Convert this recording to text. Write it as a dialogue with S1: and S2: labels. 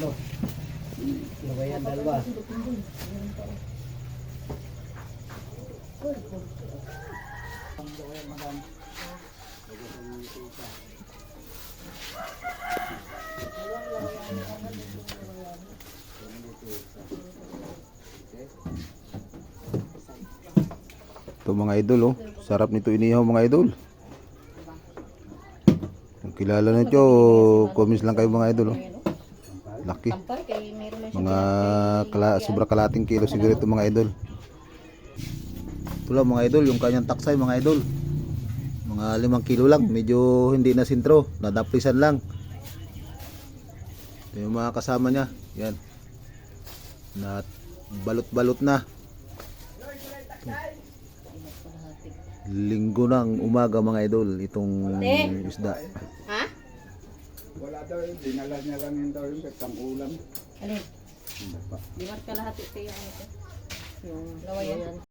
S1: tatlo. Labayan dalawa.
S2: Ito mga idol, oh. Sarap nito inihaw mga idol. Kung kilala nito, comments lang kayo mga idol, oh. Laki. Mga sobra kalating kilo siguro ito mga idol. Ito lang mga idol, yung kanyang taksay mga idol. Mga 5 kilo lang, medyo hindi na sintro, nadaplisan lang. Ito yung mga kasama niya, yan. Na balot-balot na. Linggo ng umaga mga idol itong isda.
S3: Ha?
S4: Wala daw yun, dinala niya lang yun daw yung pang ulam.
S3: Alin? Di ba kalahati ito yung ano ito? Yung lawayan.